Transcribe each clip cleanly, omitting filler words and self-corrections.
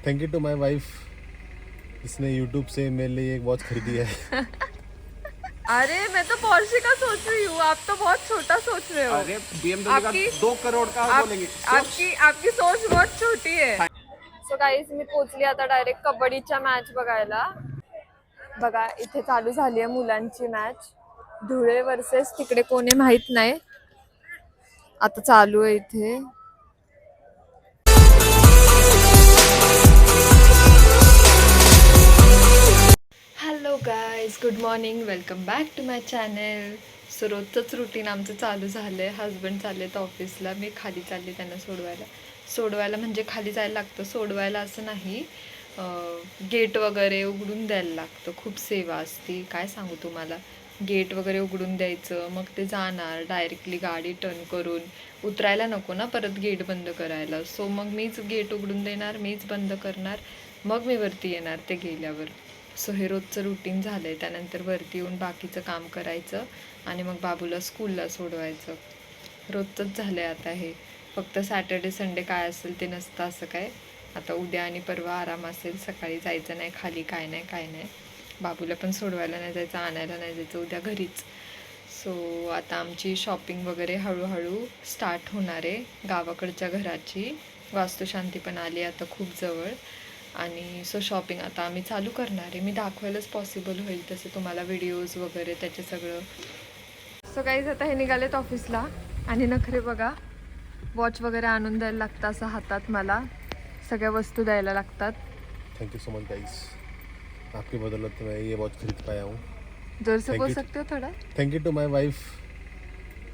Thank you to my wife, इसने YouTube से मेरे लिए एक वॉच खरीदी है। अरे मैं तो पोर्शे का सोच रही हूँ, आप तो बहुत छोटा सोच रहे हो। अरे BMW का 2 करोड़ का बोलेंगे। आपकी सोच बहुत छोटी है। सो गाईज मी पोहोचली आता डायरेक्ट कबड्डीच्या मॅच बघायला। बघा इथे चालू झाली आहे मुलांची मॅच, धुळे वर्सेस तिकडे कोणी माहित नाही, आता चालू आहे इथे। Hello guys, good morning, welcome back to my channel. So रोजचंच रुटीन आमचं चालू झालं आहे। हजबंड चाललेत ऑफिसला, मी खाली चालले त्यांना सोडवायला म्हणजे खाली जायला लागतं, सोडवायला असं नाही, गेट वगैरे उघडून द्यायला लागतं। खूप सेवा असती, काय सांगू तुम्हाला। गेट वगैरे उघडून द्यायचं, मग ते जाणार डायरेक्टली गाडी टर्न करून, उतरायला नको ना परत गेट बंद करायला। सो मग मीच गेट उघडून देणार, मीच बंद करणार, मग मी वरती येणार ते गेल्यावर। सो हे रोजचं रुटीन झालं आहे। त्यानंतर वरती येऊन बाकीचं काम करायचं आणि मग बाबूला स्कूलला सोडवायचं, रोजचंच झालं आहे आता हे। फक्त सॅटर्डे संडे काय असेल ते नसतं असं काय। आता उद्या आणि परवा आराम असेल, सकाळी जायचं नाही खाली, काय नाही। बाबूला पण सोडवायला नाही जायचं, आणायला नाही जायचं, उद्या घरीच। सो आता आमची शॉपिंग वगैरे हळूहळू स्टार्ट होणार आहे। गावाकडच्या घराची वास्तुशांती पण आली आता खूप जवळ, आणि सो शॉपिंग आता आम्ही चालू करणार आहे। मी दाखवायलाच पॉसिबल होईल तसे तुम्हाला व्हिडिओज वगैरे त्याचे सगळं। सो गाईज आता हे निघालेत ऑफिसला, आणि नखरे बघा, वॉच वगैरे आणून द्यायला लागतं असं हातात, मला सगळ्या वस्तू द्यायला लागतात। Thank you so much guys, आपकी बदौलत मैं ये वॉच खरीद पाया हूँ। जोर से बोल सकते हो थोड़ा? Thank you to my wife,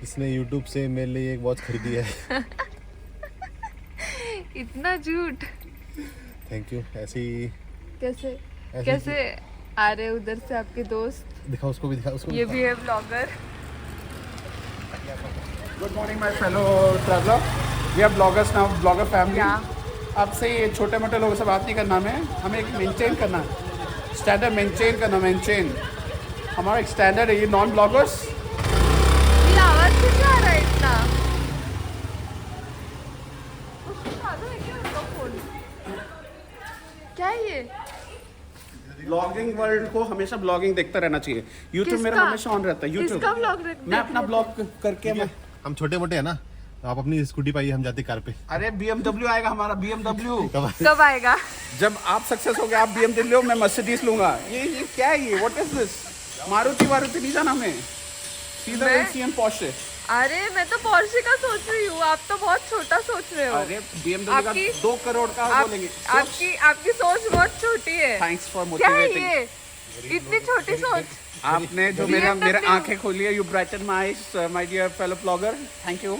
इसने यूट्यूब से मेरे लिए एक वॉच खरीदी है। इतना झूठ थैंक यू। ऐसे ही कैसे आ रहे उधर से आपके दोस्त? दिखा उसको भी, दिखा उसको ये भी है blogger. Good morning my fellow traveller, we are bloggers now, blogger family. आपसे ये छोटे मोटे लोगों से बात नहीं करना, हमें एक मेंटेन करना है, स्टैंडर्ड मेंटेन करना, हमारा एक स्टैंडर्ड है। ये नॉन ब्लॉगर्स, ये आवाज कैसे आ रहा है इतना? चालू है क्या उनका फोन? क्या है ये? ब्लॉगिंग वर्ल्ड को हमेशा ब्लॉगिंग देखता रहना चाहिए। यूट्यूब मेरा किसका? हमेशा ऑन रहता है। यूट्यूब किसका ब्लॉग मैं अपना ब्लॉग करके मैं, हम छोटे मोटे हैं ना, तो आप अपनी स्कूटी पाइए, हम जाते कार पे। अरे BMW आएगा हमारा, BMW। कब आएगा? जब आप सक्सेस हो गए, आप BMW, मैं मर्सिडीज लूंगा। ये क्या है ये, व्हाट इज दिस? मारुति नहीं जाना हमें, सीधा एशियन पोर्शे। अरे मैं तो पोर्शे का सोच रही हूँ, आप तो बहुत छोटा सोच रहे हो। अरे BMW का 2 करोड़ का बोलेंगे। आपकी सोच बहुत छोटी है। थैंक्स फॉर क्या है मोटिवेटिंग। ये, इतनी छोटी सोच? आपने जो मेरे आंखें खोली है, you brighten my eyes my dear fellow blogger, thank you.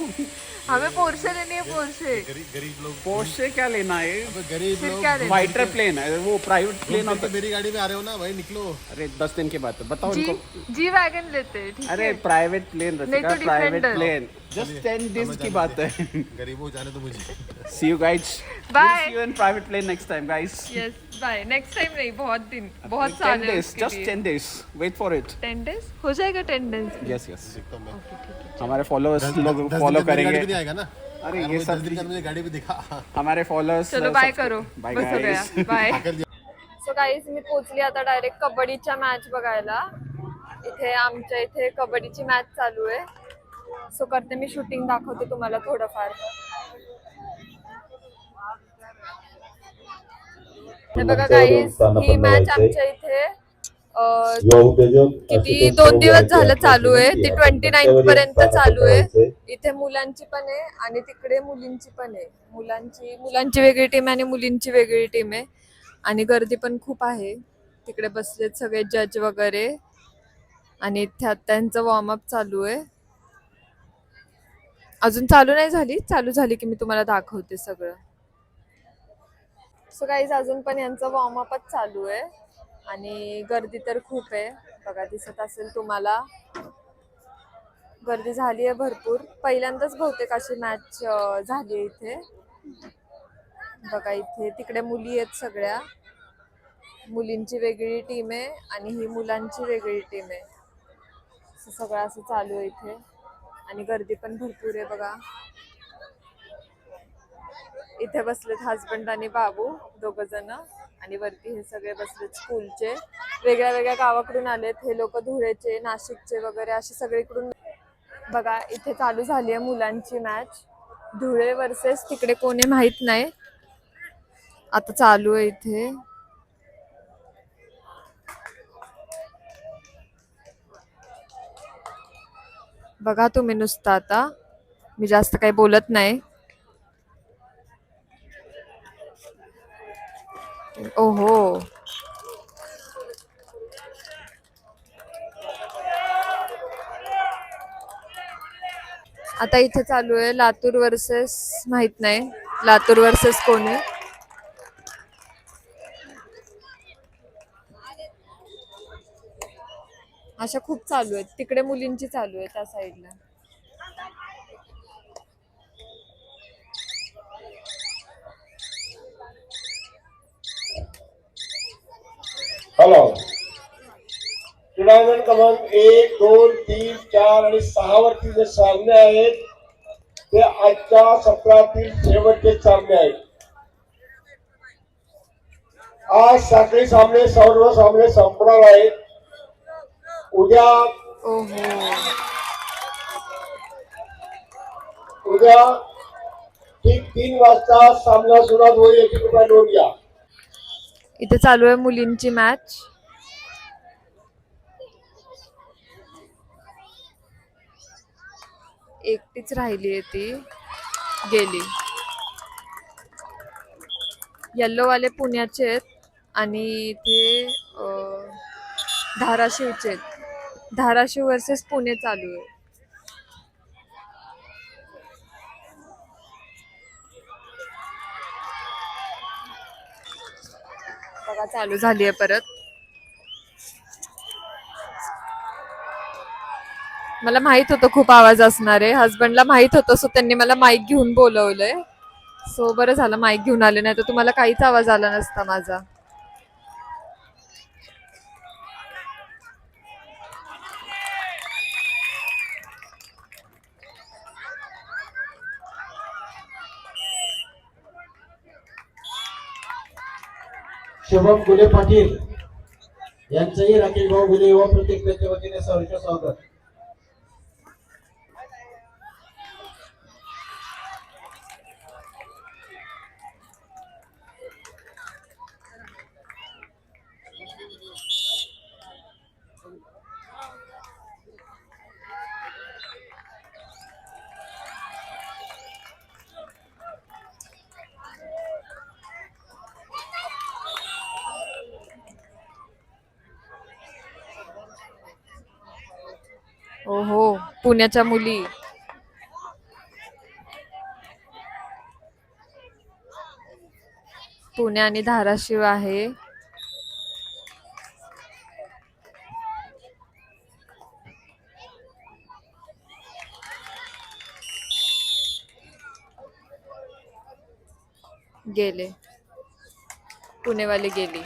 हमें पोर्शे लेनी है, पोर्शे। गरीब लोग, पोर्शे क्या लेना है, गरीब फिर लोग क्या लेना? फाइटर प्लेन है वो, प्राइवेट प्लेन होता है। मेरी गाड़ी में आ रहे हो ना भाई, निकलो। अरे 10 दिन के बाद है, बताओ जी इनको। जी वैगन लेते हैं, ठीक अरे है? प्राइवेट प्लेन नहीं तो private Defender। Plane, just 10 days की बात है। गरीबों जाने तो मुझे। See you guys, Bye। See you in private plane next time guys. Yes bye, next time नहीं, बहुत दिन, बहुत साल 10 है डेज, उसके जस्ट लिए। 10 days, wait for it. 10 days हो जाएगा, 10 डेज। यस यस, देखता हूँ मैं। हमारे फॉलोअर्स लोग 10 फॉलो दिन मेरी गाड़ी भी करेंगे। नहीं आएगा ना। अरे यार, ये वो सब 10 दिन का मुझे गाड़ी भी दिखा। हमारे फॉलोअर्स, चलो बाय करो, बाय बस हो गया, गाइस। बाय। आकर दिया। सो गाईज मी पोहोचली आता डायरेक्ट कबड्डीच्या मॅच बघायला। इथे आमच्या इथे कबड्डीची मॅच चालू आहे। सो करते मी शूटिंग, दाखवते तुम्हाला थोडंफार। हे बघा गाईज, ही मॅच आमच्या इथे किती 2 दिवस झालं चालू आहे, ती 29 पर्यंत चालू आहे। इथे मुलांची पण आहे आणि तिकडे मुलींची पण आहे। मुलांची वेगळी टीम आहे आणि मुलींची वेगळी टीम आहे, आणि गर्दी पण खूप आहे। तिकडे बसलेत सगळे जज वगैरे, आणि इथे त्यांचं वॉर्मअप चालू आहे। अजून चालू नाही झाली, चालू झाली की मी तुम्हाला दाखवते सगळं। सो गाईज अजून पण यांचं वॉर्मअपच चालू आहे, आणि गर्दी तर खूप आहे बघा, दिसत असेल तुम्हाला, गर्दी झाली आहे भरपूर। पहिल्यांदाच बहुतेक अशी मॅच झाली आहे इथे बघा। इथे तिकडे मुली आहेत सगळ्या, मुलींची वेगळी टीम आहे आणि ही मुलांची वेगळी टीम आहे। सगळं असं चालू आहे इथे, आणि गर्दी पण भरपूर आहे बघा। इथे बसलेत हजबंड आणि बाबू दोघ जण, आणि वरती हे सगळे बसलेत स्कूलचे, वेगळ्या वेगळ्या गावाकडून आलेत हे लोक, धुळेचे, नाशिकचे वगैरे असे सगळीकडून. बघा इथे चालू झाली आहे मुलांची मॅच, धुळे वर्सेस तिकडे कोणी माहित नाही, आता चालू आहे इथे. बघा तुम्ही नुसतं, आता मी जास्त काही बोलत नाही. ओहो, आता इथे चालू आहे लातूर वर्सेस, माहित नाही लातूर वर्सेस कोण आहे. अशा खूप चालू आहेत, तिकडे मुलींची चालू आहे त्या साईडला. हॅलो, टुर्नामेंट क्रमांक 1, 2, 3, 4 आणि 6 वरती जे सामने आहेत ते आजच्या सत्रातील शेवटचे सामने आहेत. आज साखळी सामने, सर्व सामने संपणार आहेत. उद्या ठीक 3 वाजता सामना सुरुवात होईल, याची कृपया नोंद घ्या. इथे चालू आहे मुलींची मॅच. एकटीच राहिली आहे ती, गेली. येल्लो वाले पुण्याचे आहेत आणि इथे धाराशिवचे आहेत. धाराशिव वर्सेस पुणे चालू आहे. बघा चालू झाली आहे परत. मला माहित होतं खूप आवाज असणार आहे, हजबंडला माहित होतं, सो त्यांनी मला माईक घेऊन बोलवलंय. सो बरं झालं माईक घेऊन आले, नाही तर तुम्हाला काहीच आवाज आला नसता माझा. शुभम गुले पाटील यांचंही राकेश भाऊ गुले व प्रत्येक वतीने सहर्ष स्वागत. ओहो, पुण्याच्या मुली. पुणे आणि धाराशिव आहे. गेले, पुणेवाली गेली.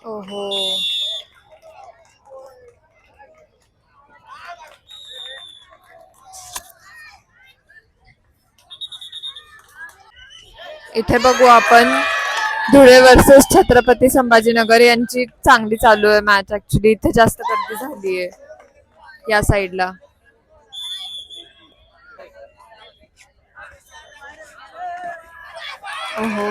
ओहो, इथे बघू आपण धुळे वर्सेस छत्रपती संभाजीनगर यांची चांगली चालू आहे मॅच. ऍक्च्युली इथे जास्त गर्दी झाली आहे या साईडला. ओहो,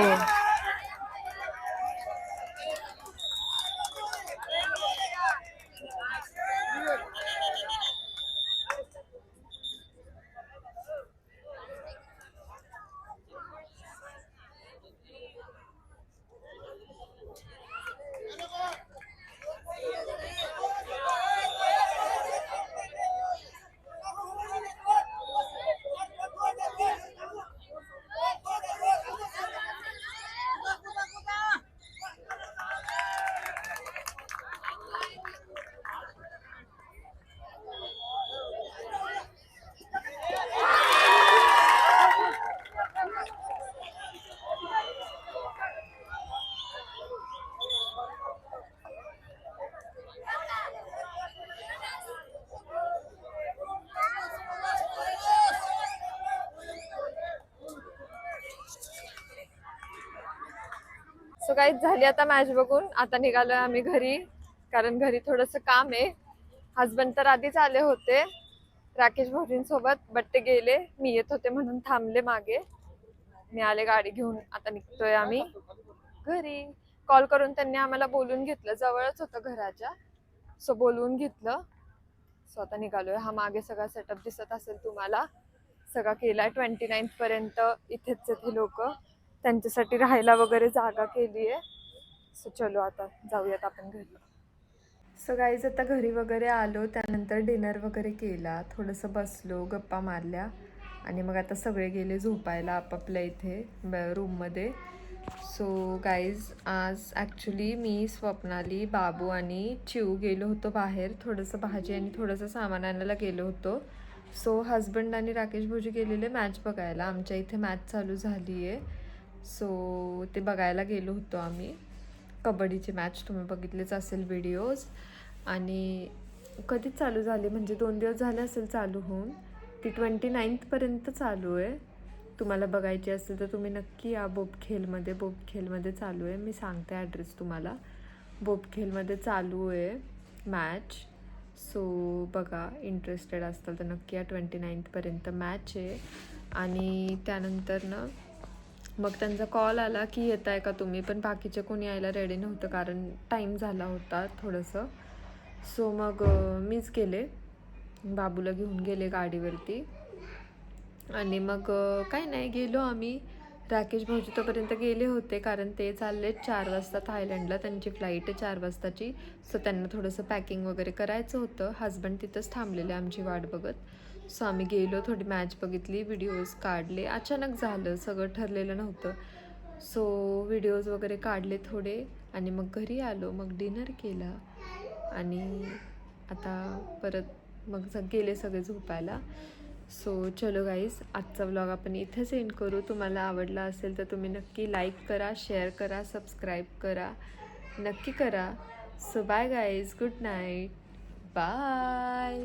सो काही झाली आता मॅच बघून. आता निघालोय आम्ही घरी, कारण घरी थोडंसं काम आहे. हस्बंड तर आधीच आले होते राकेश भाऊजींसोबत, बट ते गेले. मी येत होते म्हणून थांबले मागे. मी आले गाडी घेऊन. आता निघतोय आम्ही घरी. कॉल करून त्यांनी आम्हाला बोलून घेतलं, जवळच होतं घराच्या, सो बोलवून घेतलं. सो आता निघालोय. हा मागे सगळा सेटअप दिसत असेल तुम्हाला, सगळा केलाय. 29 पर्यंत इथेच आहेत हे लोक, त्यांच्यासाठी राहायला वगैरे जागा केली आहे. सो चलो आता जाऊयात आपण घरी. सो गाईज आता घरी वगैरे आलो, त्यानंतर डिनर वगैरे केला, थोडंसं बसलो, गप्पा मारल्या आणि मग आता सगळे गेले झोपायला आपापल्या इथे रूममध्ये. सो गाईज आज ॲक्च्युली मी, स्वप्नाली, बाबू आणि चिऊ गेलो होतो बाहेर, थोडंसं भाजी आणि थोडंसं सामान आणायला गेलो होतो. सो हस्बंड आणि राकेश भाऊजी गेलेले मॅच बघायला. आमच्या इथे मॅच चालू झाली आहे, सो ते बघायला गेलो होतो आम्ही. कबड्डीची मॅच तुम्ही बघितलेच असेल व्हिडिओज. आणि कधीच चालू झाली, म्हणजे 2 दिवस झाले असेल चालू होऊन. ती 29 पर्यंत चालू आहे. तुम्हाला बघायची असेल तर तुम्ही नक्की या बोपखेलमध्ये. बोपखेलमध्ये चालू आहे, मी सांगते ॲड्रेस तुम्हाला. बोपखेलमध्ये चालू आहे मॅच. सो बघा, इंटरेस्टेड असताल तर नक्की या. 29 पर्यंत मॅच आहे. आणि त्यानंतर ना मग त्यांचा कॉल आला की येत आहे का तुम्ही, पण बाकीचे कोणी यायला रेडी नव्हतं कारण टाईम झाला होता थोडंसं. सो मग मीच गेले, बाबूला घेऊन गेले गाडीवरती. आणि मग काय नाही, गेलो आम्ही. राकेश भाऊजी तोपर्यंत गेले होते, कारण ते चालले 4 वाजता थायलंडला. त्यांची फ्लाईट आहे 4 वाजताची. सो त्यांना थोडंसं पॅकिंग वगैरे करायचं होतं. हस्बंड तिथंच थांबलेले आमची वाट बघत. सो आम्ही गेलो, थोडी मॅच बघितली, व्हिडिओज काढले. अचानक झालं, सगळं ठरलेलं नव्हतं. सो व्हिडिओज वगैरे काढले थोडे आणि मग घरी आलो. मग डिनर केला आणि आता परत मग गेले सगळे झोपायला. सो चलो गाईज, आजचा व्लॉग आपण इथेच एंड करू. तुम्हाला आवडला असेल तर तुम्ही नक्की लाईक करा, शेअर करा, सबस्क्राईब करा, नक्की करा. So bye guys, good night, bye.